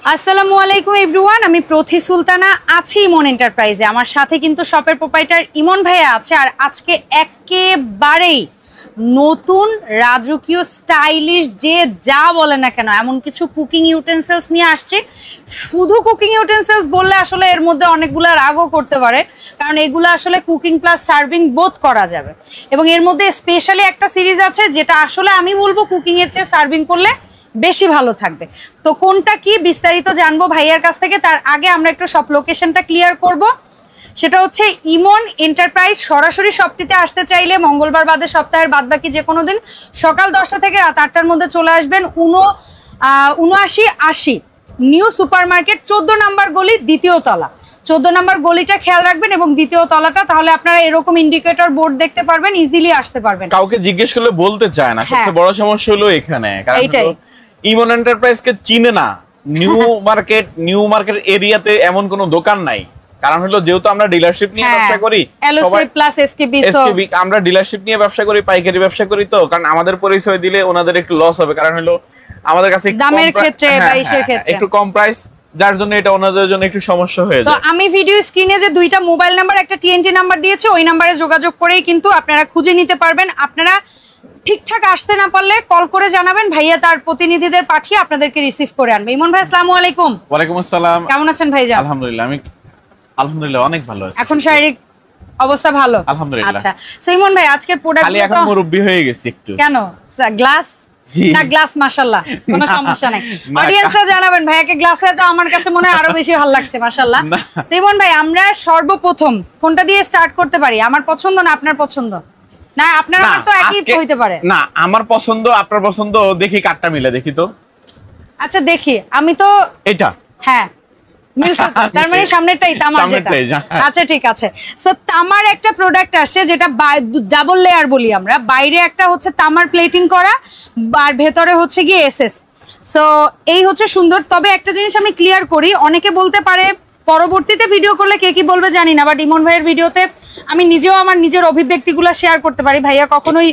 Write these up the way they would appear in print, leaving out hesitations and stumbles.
আসসালামু আলাইকুম এভরিওয়ান, আমি প্রথি সুলতানা আছি ইমন এন্টারপ্রাইজে। আমার সাথে কিন্তু শপের প্রোপাইটার ইমন ভাইয়া আছে। আর আজকে একেবারেই নতুন রাজকীয় স্টাইলিশ যে যা বলে না কেন এমন কিছু কুকিং ইউটেন্সিলস নিয়ে আসছে। শুধু কুকিং ইউটেন্সিলস বললে আসলে এর মধ্যে অনেকগুলো রাগও করতে পারে, কারণ এগুলো আসলে কুকিং প্লাস সার্ভিং বোথ করা যাবে। এবং এর মধ্যে স্পেশালি একটা সিরিজ আছে যেটা আসলে আমি বলবো কুকিং এর চেয়ে সার্ভিং করলে বেশি ভালো থাকবে। তো কোনটা কি বিস্তারিত জানবো ভাইয়ার কাছ থেকে। তার আগে আমরা একটু সব লোকেশনটা ক্লিয়ার করব। সেটা হচ্ছে ইমন এন্টারপ্রাইজ। সরাসরি শপটিতে আসতে চাইলে মঙ্গলবার বাদে সপ্তাহের বাদবাকি যে কোনো দিন সকাল 10টা থেকে রাত 8টার মধ্যে চলে আসবেন। 7980 নিউ সুপার মার্কেট, 14 নম্বর গলি, দ্বিতীয় তলা। 14 নম্বর গলিটা খেয়াল রাখবেন এবং দ্বিতীয় তলাটা, তাহলে আপনারা এরকম ইন্ডিকেটর বোর্ড দেখতে পারবেন, ইজিলি আসতে পারবেন। কাউকে জিজ্ঞেস করলে বলতে চায় না, সবচেয়ে বড় সমস্যা হলো এখানে। কারণ ইমন এন্টারপ্রাইজকে চিনে না নিউ মার্কেট এরিয়াতে এমন কোনো দোকান নাই। কারণ হলো যেহেতু আমরা ডিলারশিপ নিয়ে ব্যবসা করি, সবাই প্লাস এসকেবি আমরা ডিলারশিপ নিয়ে ব্যবসা করি, পাইকারি ব্যবসা করি। তো কারণ আমাদের পরিচয় দিলে ওনাদের একটু লস হবে, কারণ হলো আমাদের কাছে দামের ক্ষেত্রে বা ইসের ক্ষেত্রে একটু কম প্রাইস, যার জন্য এটা ওনাদের জন্য একটু সমস্যা হয়ে যায়। তো আমি ভিডিও স্ক্রিনে যে দুইটা মোবাইল নাম্বার, একটা টিএনটি নাম্বার দিয়েছি, ওই নাম্বারে যোগাযোগ করেই কিন্তু আপনারা খুঁজে নিতে পারবেন। আপনারা ঠিকঠাক আসতে না পারলে কল করে জানাবেন, ভাইয়া তার প্রতিনিধিদের পাঠিয়ে আপনাদেরকে রিসিভ করে আনবে। ইমন ভাই আসসালামু আলাইকুম। ওয়ালাইকুম আসসালাম। কেমন আছেন ভাইজান? আলহামদুলিল্লাহ, আমি আলহামদুলিল্লাহ অনেক ভালো আছি। এখন শারীরিক অবস্থা ভালো? আলহামদুলিল্লাহ। আচ্ছা, সো ইমন ভাই আজকের প্রোডাক্ট খালি এখন মুরব্বি হয়ে গেছি একটু। কেন? গ্লাস না গ্লাস, মাশাআল্লাহ, কোনো সমস্যা নাই। অডিয়েন্সরা জানাবেন ভাইয়াকে গ্লাসে তো আমার কাছে মনে হয় আরো বেশি ভালো লাগছে, মাশাআল্লাহ। তো ইমন ভাই, আমরা সর্বপ্রথম কোনটা দিয়ে স্টার্ট করতে পারি? আমার পছন্দ না আপনার পছন্দ? না আপনার আমার তো একই হইতে পারে। না, আমার পছন্দ আপনার পছন্দ, দেখি কাটটা মিলে দেখি তো। আচ্ছা দেখি, আমি তো এটা হ্যাঁ মিলছে, তার মানে সামনেরটাই তামার যেটা। আচ্ছা ঠিক আছে। সো তামার একটা প্রোডাক্ট আসছে যেটা ডাবল লেয়ার বলি আমরা। বাইরে একটা হচ্ছে তামার প্লেটিং করা আর ভেতরে হচ্ছে গিয়ে এসএস। সো এই হচ্ছে সুন্দর। তবে একটা জিনিস আমি ক্লিয়ার করি, অনেকে বলতে পারে পরবর্তীতে ভিডিও করলে কে কি বলবে জানি না, বাট ইমন ভাইয়ের ভিডিওতে আমি নিজেও আমার নিজের অভিব্যক্তিগুলো শেয়ার করতে পারি। ভাইয়া কখনোই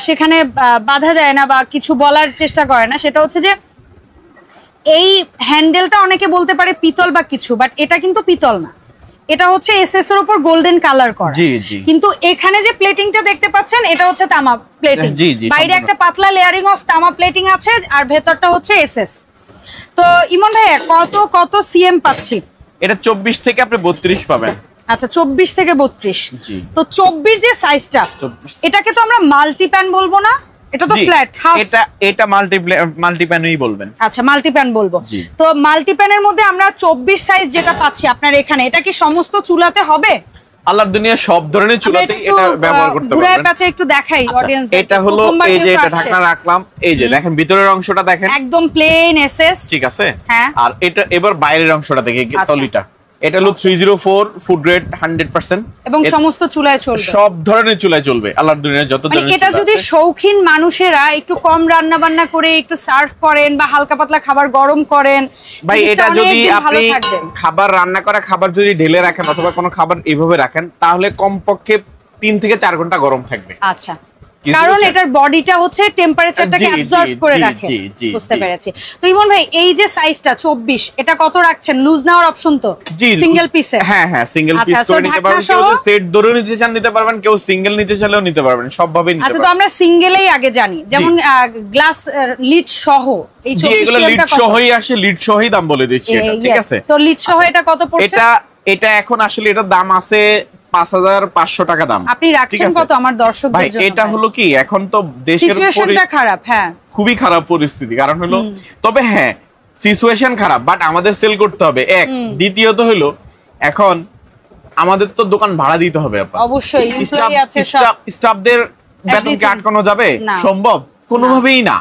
সেখানে বাধা দেয় না বা কিছু বলার চেষ্টা করে না। সেটা হচ্ছে যে এই হ্যান্ডেলটা অনেকে বলতে পারে পিতল বা কিছু, বাট এটা কিন্তু পিতল না, এটা হচ্ছে এসএস এর উপর গোল্ডেন কালার করা। কিন্তু এখানে যে প্লেটিংটা দেখতে পাচ্ছেন এটা হচ্ছে তামা প্লেটিং। বাইরে একটা পাতলা লেয়ারিং অফ তামা প্লেটিং আছে আর ভেতরটা হচ্ছে এসএস। তো ইমন ভাইয়া কত সিএম পাচ্ছি? এটা 24 থেকে আপনি 32 পাবেন। আচ্ছা 24 থেকে 32। তো 24 যে সাইজটা, এটাকে তো আমরা মাল্টি প্যান বলবো না, এটা তো ফ্ল্যাট হাফ। এটা মাল্টি প্যানই বলবেন। আচ্ছা মাল্টি প্যান বলবো। তো মাল্টি প্যানের মধ্যে আমরা 24 সাইজ যেটা পাচ্ছি আপনার এখানে, এটা কি সমস্ত চুলাতে হবে? আল্লাহর দুনিয়া সব ধরনের চুলাতে এটা ব্যবহার করতে পারবেন। ঘুরে কাছে একটু দেখাই অডিয়েন্স। এটা হলো এই যে এটা ঢাকনা রাখলাম, এই যে দেখেন ভিতরের অংশটা দেখেন একদম প্লেন এসএস, ঠিক আছে। হ্যাঁ, আর এটা এবার বাইরের অংশটা দেখে তলিটা, এটা হলো 304 ফুড গ্রেড 100% এবং সমস্ত চুলায় চলবে, সব ধরনের চুলায় চলবে আল্লাহর দুনিয়ায় যত ধরনের। এটা যদি শৌখিন মানুষেরা একটু কম রান্না বান্না করে একটু সার্ভ করেন বা হালকা পাতলা খাবার গরম করেন, ভাই এটা যদি আপনি খাবার রান্না করা খাবার যদি ঢেলে রাখেন অথবা কোনো খাবার এইভাবে রাখেন, তাহলে কমপক্ষে 3 থেকে 4 ঘন্টা গরম থাকবে। আচ্ছা, কারণ এটার বডিটা হচ্ছে টেম্পারেচারটাকে অ্যাবজর্ব করে রাখে। বুঝতে পেরেছি। তো ইমন ভাই এই যে সাইজটা 24, এটা কত রাখছেন? লুজ নেওয়ার অপশন তো সিঙ্গেল পিসে? হ্যাঁ হ্যাঁ, সিঙ্গেল পিস করে নিতে পারবেন। কেউ সেট ধরে নিতে চান নিতে পারবেন, কেউ সিঙ্গেল নিতে চাইলেও নিতে পারবেন, সব ভাবে নিতে পারবেন। আচ্ছা, তো আমরা সিঙ্গেলেই আগে জানি, যেমন গ্লাস লিড সহ এই 24 এগুলো লিড সহই আসে, লিড সহই দাম বলে দিচ্ছি এটা, ঠিক আছে। তো লিড সহ এটা কত পড়ছে? এটা এখন আসলে এটার দাম আছে 5500 টাকা দাম। আপনি রাখছেন কত আমার দর্শকদের জন্য? ভাই এটা হলো কি, এখন তো দেশের সিচুয়েশনটা খারাপ। হ্যাঁ, খুবই খারাপ পরিস্থিতি। কারণ হলো তবে হ্যাঁ সিচুয়েশন খারাপ, বাট আমাদের সেল করতে হবে এক। দ্বিতীয়ত হলো এখন আমাদের তো দোকান ভাড়া দিতে হবে। অবশ্যই এমপ্লয়ি আছে, সব স্টাফদের বেতন কি আটকানো যাবে? সম্ভব কোনোভাবেই না,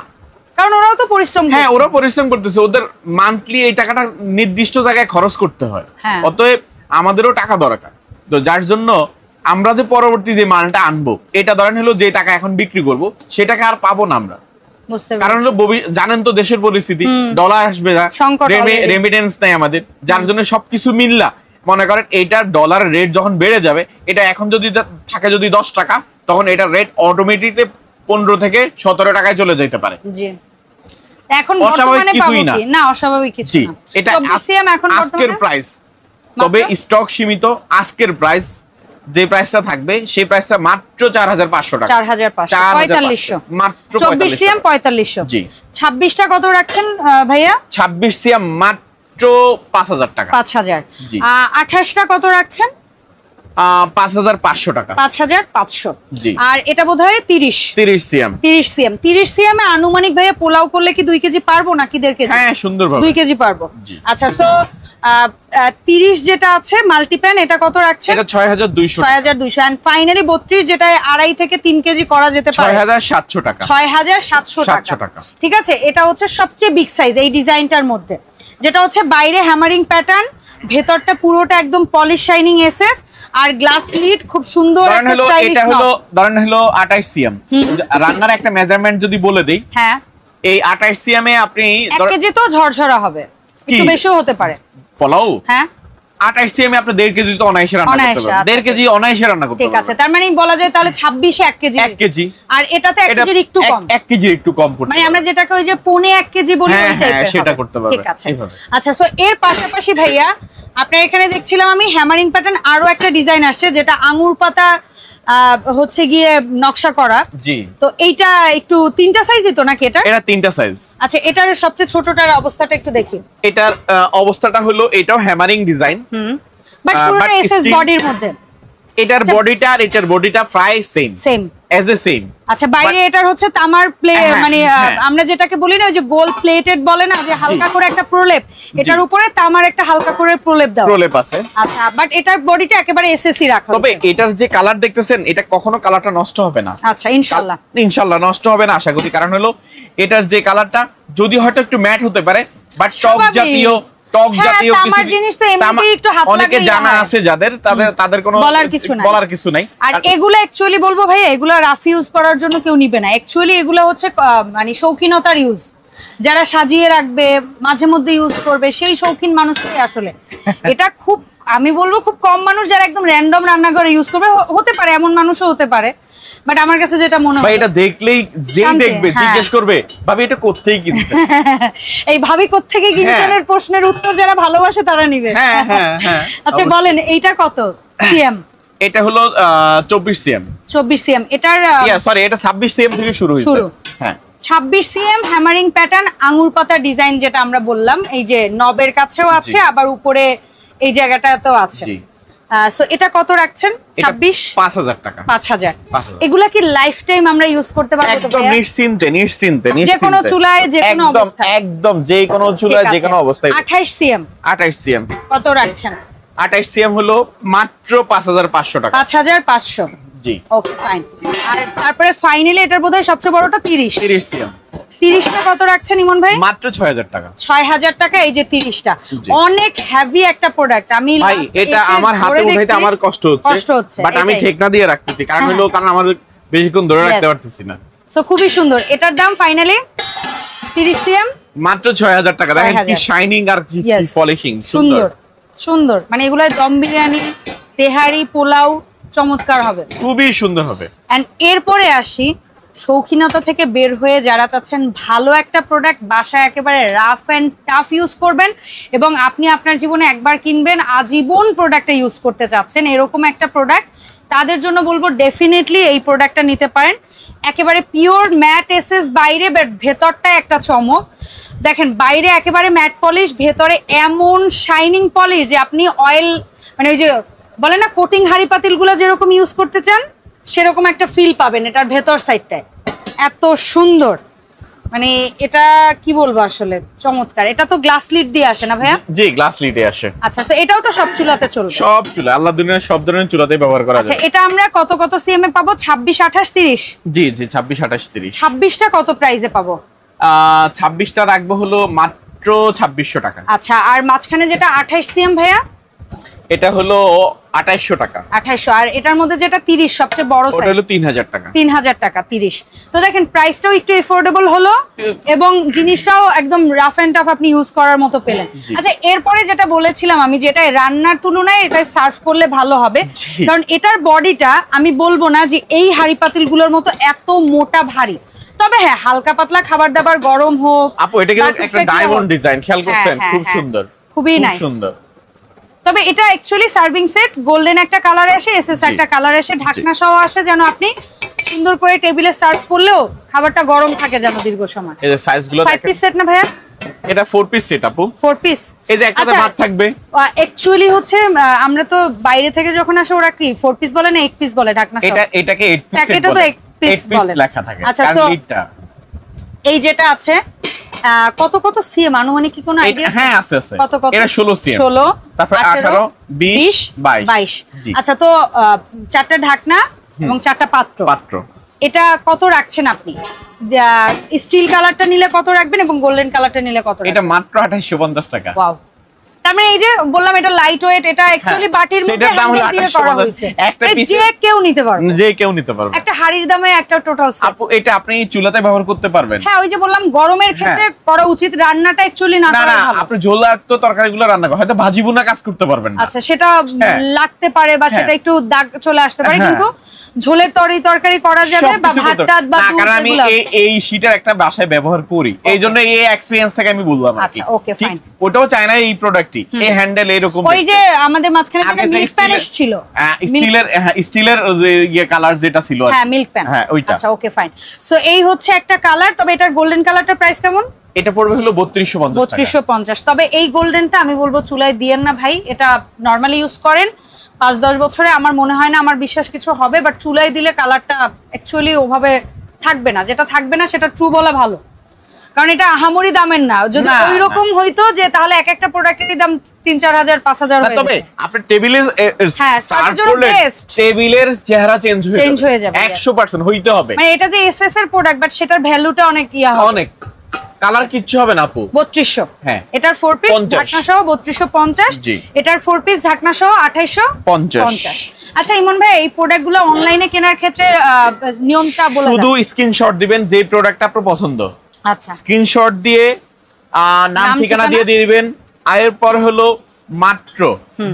কারণ ওরাও তো পরিশ্রম করছে। হ্যাঁ, ওরা পরিশ্রম করতেছে, ওদের মান্থলি এই টাকাটা নির্দিষ্ট জায়গায় খরচ করতে হয়। অতএব আমাদেরও টাকা দরকার। তো যার জন্য আমরা যে পরবর্তী যে মালটা আনবো, এটা ধরেন হলো যে টাকা এখন বিক্রি করব সে টাকা আর পাবো না আমরা। কারণ হলো জানেন তো দেশের পরিস্থিতি, ডলার আসবে না, রেমিটেন্স নাই আমাদের, যার জন্য সবকিছু মিললা মনে করেন এইটার ডলার রেট যখন বেড়ে যাবে, এটা এখন যদি থাকে যদি 10 টাকা, তখন এটার রেট অটোমেটিকলি 15 থেকে 17 টাকায় চলে যেতে পারে। এখন বর্তমানে পাবো কি না, অস্বাভাবিক কিছু না। এটা 24 সিএম এখন আজকের প্রাইস, তবে স্টক সীমিত। আজকের প্রাইস যে প্রাইসটা থাকবে সেই প্রাইসটা মাত্র 4500 টাকা। 4500 মাত্র 24 সিএম 4500। জি 26টা কত রাখছেন ভাইয়া? 26 সিএম মাত্র 5000 টাকা। 5000। 28টা কত রাখছেন? 5500 টাকা। 5500। জি। আর এটা বোধহয় 30 সিএম। 30 সিএম এ আনুমানিক ভাইয়া পোলাও করলে কি 2 কেজি পারবো নাকি 1.5 কেজি? হ্যাঁ সুন্দরভাবে 2 কেজি পারবো। আচ্ছা, সো 30 যেটা আছে মাল্টিপ্যান, এটা কত রাখছেন? এটা 6200। 6200। এন্ড ফাইনালি 32 যেটা 2.5 থেকে 3 কেজি করা যেতে পারে, 6700 টাকা। 6700 টাকা। ঠিক আছে, এটা হচ্ছে সবচেয়ে বিগ সাইজ এই ডিজাইনটার মধ্যে, যেটা হচ্ছে বাইরে হ্যামারিং প্যাটার্ন, ভেতরটা পুরোটা একদম পলিশ শাইনিং এসএস, আর গ্লাস লিড, খুব সুন্দর একটা স্টাইলিশ। এটা হলো ধরেন হলো 28 সিএম। রান্নার একটা মেজারমেন্ট যদি বলে দেই, হ্যাঁ এই 28 সিএম এ আপনি 1 কেজি তো ঝরঝরা হবে, একটু বেশিও হতে পারে। পোলাও হ্যাঁ 28 সিএম এ আপনি 1.5 কেজি তো অনায়াসে রান্না করতে পারবেন। 1.5 কেজি অনায়াসে রান্না করতে পারবেন। ঠিক আছে, তার মানে বলা যায় তাহলে 26 এ 1 কেজি। 1 কেজি। আর এটাতে 1 কেজির একটু কম। 1 কেজির একটু কম করতে মানে আমরা যেটাকে ওই যে পৌনে 1 কেজি বলি ওই টাইপের। হ্যাঁ সেটা করতে পারবেন। ঠিক আছে। আচ্ছা, সো এর পাশাপাশি ভাইয়া আপনার এখানে দেখছিলাম আমি হ্যামারিং প্যাটার্ন আরো একটা ডিজাইন আসছে, যেটা আঙ্গুর পাতা হচ্ছে গিয়ে নকশা করা। জি। তো এইটা একটু 3টা সাইজই তো নাকি এটা? এটা 3টা সাইজ। আচ্ছা, এটার সবচেয়ে ছোটটার অবস্থাটা একটু দেখি। এটার অবস্থাটা হলো এটাও হ্যামারিং ডিজাইন, বাট পুরোটা এসএস বডির মধ্যে। এটার বডিটা আর এটার বডিটা প্রায় সেম এজ এ সেম। আচ্ছা, বাইরে এটার হচ্ছে তামার প্লে, মানে আমরা যেটাকে বলি না ওই যে গোল্ড প্লেটেড বলে না, যে হালকা করে একটা প্রলেপ, এটার উপরে তামার একটা হালকা করে প্রলেপ দাও, প্রলেপ আছে। আচ্ছা, বাট এটার বডিটা একেবারে এসএসসি রাখা। তবে এটার যে কালার দেখতেছেন, এটা কখনো কালারটা নষ্ট হবে না। আচ্ছা, ইনশাআল্লাহ নষ্ট হবে না আশা করি। কারণ হলো এটার যে কালারটা যদি হয়তো একটু ম্যাট হতে পারে, বাট টক জাতীয় তামার জিনিস তো এমনিতেই একটু হাত লাগলে অনেকে জানা আছে যাদের, তাদের কোনো বলার কিছু নাই। আর এগুলো অ্যাকচুয়ালি বলবো ভাই, এগুলো রাফ ইউজ করার জন্য কেউ নিবে না। অ্যাকচুয়ালি এগুলো হচ্ছে মানে শৌখিনতার ইউজ, যারা সাজিয়ে রাখবে, মাঝে মধ্যে ইউজ করবে, সেই শৌখিন মানুষটাই আসলে এটা খুব, আমি বলবো খুব কম মানুষ যারা একদম র্যান্ডম রান্নাঘরে ইউজ করবে। হতে পারে এমন মানুষও হতে পারে, বাট আমার কাছে যেটা মনে হয় এটা দেখলেই যেই দেখবে জিজ্ঞেস করবে ভাবি এটা কোত্থেকে কিনছেন। এই ভাবি কোত্থেকে কিনছেন এর প্রশ্নের উত্তর যারা ভালোবাসে তারা নিবে। আচ্ছা বলেন, এইটা কত সিএম? এটা হলো 24 সিএম। 24 সিএম। এটার সরি, এটা 26 সিএম থেকে শুরু হয়েছে। হ্যাঁ 26 সিএম হ্যামারিং প্যাটার্ন আঙ্গুর পাতা ডিজাইন, যেটা আমরা বললাম, এই যে নবের কাছেও আছে, আবার উপরে এই জায়গাটাতেও আছে। সো এটা কত রাখছেন? 26 5000 টাকা। 5000। এগুলা কি লাইফ টাইম আমরা ইউজ করতে পারবো তো? একদম নিশ্চিন্তে যে কোনো চুলায় যে কোনো অবস্থায়। একদম যে কোনো চুলায় যে কোনো অবস্থায়। 28 সিএম। 28 সিএম কত রাখছেন? 28 সিএম হলো মাত্র 5500 টাকা। 5500। জি, ওকে ফাইন। আর তারপরে ফাইনালি এটার বোধহয় সবচেয়ে বড়টা 30 সিএম। 30টা কত রাখছেন ইমন ভাই? মাত্র 6000 টাকা। 6000 টাকা। এই যে 30টা অনেক হেভি একটা প্রোডাক্ট। আমি ভাই এটা আমার হাতে উঠাইতে আমার কষ্ট হচ্ছে, বাট আমি ঠেকনা দিয়ে রাখতেছি, কারণ হলো কারণ আমার বেশিক্ষণ ধরে রাখতে পারতেছি না। সো খুবই সুন্দর। এটার দাম ফাইনালি 30 সিএম মাত্র 6000 টাকা। দেখেন কি শাইনিং আর কি পলিশিং, সুন্দর। মানে এগুলো দম বিরিয়ানি, তেহারি, পোলাও চমৎকার হবে, খুবই সুন্দর হবে। এন্ড এরপরে আসি শৌখিনতা থেকে বের হয়ে যারা চাচ্ছেন ভালো একটা প্রোডাক্ট বাসায় একেবারে রাফ অ্যান্ড টাফ ইউজ করবেন, এবং আপনি আপনার জীবনে একবার কিনবেন আজীবন প্রোডাক্টটা ইউজ করতে চাচ্ছেন, এরকম একটা প্রোডাক্ট, তাদের জন্য বলবো ডেফিনেটলি এই প্রোডাক্টটা নিতে পারেন। একেবারে পিওর ম্যাট এসএস, বাইরে ভেতরটা একটা চমক। দেখেন বাইরে একেবারে ম্যাট পলিশ, ভেতরে এমন শাইনিং পলিশ যে আপনি অয়েল, মানে ওই যে বলে না কোটিং হাঁড়ি পাতিলগুলো যেরকম ইউজ করতে চান সেরকম একটা ফিল পাবেন এটার ভেতর সাইডটায়। এত সুন্দর, মানে এটা কি বলবো আসলে চমৎকার। এটা তো গ্লাস লিড দিয়ে আসে না ভাইয়া? জি, গ্লাস লিডে আসে। আচ্ছা, তো এটাও তো সব চুলাতে চলবে? সব চুলা, আল্লাহ দুনিয়ার সব ধরনের চুলাতে ব্যবহার করা যায়। আচ্ছা, এটা আমরা কত সিএম এ পাবো? 26, 28, 30? জি 26, 28, 30। 26টা কত প্রাইসে পাবো? 26টা রাখবো হলো মাত্র 2600 টাকা। আচ্ছা, আর মাঝখানে যেটা 28 সিএম ভাইয়া? এটা হলো 2800 টাকা। 2800। আর এটার মধ্যে যেটা 30 সবচেয়ে বড় সাইজ, ওটা হলো 3000 টাকা। 3000 টাকা 30। তো দেখেন প্রাইসটাও একটু এফোর্ডেবল হলো এবং জিনিসটাও একদম রাফ এন্ড টাফ আপনি ইউজ করার মতো পেলেন। আচ্ছা, এরপরে যেটা বলেছিলাম আমি, যেটা রান্নার তুলনায় এটা সার্ভ করলে ভালো হবে, কারণ এটার বডিটা আমি বলবো না যে এই হাঁড়ি পাতিলগুলোর মতো এত মোটা ভারী, তবে হ্যাঁ হালকা পাতলা খাবার দাবার গরম হোক। আপু এটা কিন্তু একটা ডায়মন্ড ডিজাইন, খেয়াল করছেন? খুব সুন্দর, খুবই নাইস, সুন্দর। তবে এটা অ্যাকচুয়ালি সার্ভিং সেট, গোল্ডেন একটা কালারে আসে, এসএস একটা কালারে আসে, ঢাকনা সহ আসে, যেন আপনি সুন্দর করে টেবিলে সার্ভ করলেও খাবারটা গরম থাকে যেন দীর্ঘ সময়। এই যে সাইজগুলো 5 পিস সেট না ভাইয়া? এটা 4 পিস সেট আপু। 4 পিস। এই যে একটাতে ভাত থাকবে। অ্যাকচুয়ালি হচ্ছে আমরা তো বাইরে থেকে যখন আসে ওরা কি 4 পিস বলে না 8 পিস বলে ঢাকনা সহ? এটাকে 8 পিস এটা তো 8 পিস বলে লেখা থাকে। আচ্ছা, তো এই যেটা আছে কত কত সিএম আনুমানিক কি কোনো আইডিয়া আছে? হ্যাঁ আছে আছে। কত কত? এটা 16 সিএম, 16, তারপর 18, 20, 22। আচ্ছা, তো 4টা ঢাকনা এবং 4টা পাত্র। এটা কত রাখছেন আপনি? স্টিল কালারটা নিলে কত রাখবেন এবং গোল্ডেন কালারটা নিলে কত রাখবেন? এটা মাত্র 2850 টাকা। ওয়াও, তার মানে এই যে বললাম এটা লাইট ওয়েট, এটা অ্যাকচুয়ালি বাটির মধ্যে হ্যান্ডেল দিয়ে করা হয়েছে, একটা পিসে যে কেউ নিতে পারবে, একটা হাড়ির দামে একটা টোটাল সেট। আপু এটা আপনি চুলাতে ব্যবহার করতে পারবেন। হ্যাঁ, ওই যে বললাম গরমের ক্ষেত্রে করা উচিত, রান্নাটা অ্যাকচুয়ালি না করা ভালো। আপনি ঝোলাক্ত তরকারিগুলো রান্না করেন, হয়তো ভাজি ভুনা কাজ করতে পারবেন না। আচ্ছা, সেটা লাগতে পারে বা সেটা একটু দাগ চলে আসতে পারে, কিন্তু ঝোলের তরকারি করা যাবে বা ভাত টাত বা দুধ। কারণ আমি এই শীটের একটা বাসায় ব্যবহার করি, এইজন্য এই এক্সপেরিয়েন্স থেকে আমি বললাম। আচ্ছা, ওকে ফাইন। ওটাও চাই না এই প্রোডাক্টই, এই হ্যান্ডেল এরকম। ওই যে আমাদের মাঝখানে একটা মিল্ক প্যান ছিল, স্টিলের যে ইয়ে কালার যেটা ছিল, হ্যাঁ মিল্ক প্যান, হ্যাঁ ওইটা। আচ্ছা, ওকে ফাইন। সো এই হচ্ছে একটা কালার। তবে এটার গোল্ডেন কালারটার প্রাইস কেমন? এটা পড়বে হলো 3250 টাকা। তবে এই গোল্ডেনটা আমি বলবো চুলায় দিয়েন না ভাই, এটা নরমালি ইউজ করেন 5-10 বছরে, আমার মনে হয় না, আমার বিশ্বাস কিছু হবে, বাট চুলায় দিলে কালারটা অ্যাকচুয়ালি ওভাবে থাকবে না। যেটা থাকবে না সেটা ট্রু বলা ভালো, কারণ এটা আহামরি দামের না। যদি ওই রকম হইতো যে তাহলে এক একটা প্রোডাক্টের দাম 3-4 হাজার 5 হাজার হয়ে তবে আপনি টেবিলে সার্ভ করলে করলে টেবিলের চেহারা চেঞ্জ হয়ে যাবে 100% হইতে হবে। মানে এটা যে এসএস এর প্রোডাক্ট, বাট সেটার ভ্যালুটা অনেক হবে, অনেক। কালার কিচ্ছু হবে না আপু। 3200। হ্যাঁ, এটার 4 পিস ঢাকনা সহ 3250। এটার 4 পিস ঢাকনা সহ 2850। আচ্ছা ইমন ভাই, এই প্রোডাক্টগুলো অনলাইনে কেনার ক্ষেত্রে নিয়মটা বলে দেন। শুধু স্ক্রিনশট দিবেন যে প্রোডাক্টটা আপনার পছন্দ। আচ্ছা, স্ক্রিনশট দিয়ে নাম ঠিকানা দিয়ে দিবেন। আয়ের পর হলো মাত্র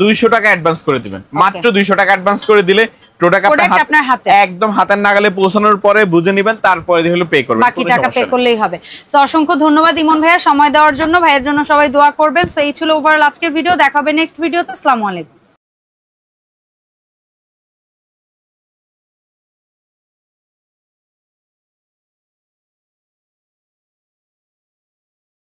200 টাকা অ্যাডভান্স করে দিবেন। মাত্র 200 টাকা অ্যাডভান্স করে দিলে প্রোডাক্ট আপনার হাতে একদম হাতের নাগালে পৌঁছানোর পরে বুঝে নেবেন, তারপরে হলো পে করবেন, বাকি টাকা পে করলেই হবে। সো অসংখ্য ধন্যবাদ ইমন ভাইয়া সময় দেওয়ার জন্য। ভাইয়ের জন্য সবাই দোয়া করবেন। সো এই ছিল ওভারঅল আজকের ভিডিও। দেখা হবে নেক্সট ভিডিওতে। আসসালামু আলাইকুম।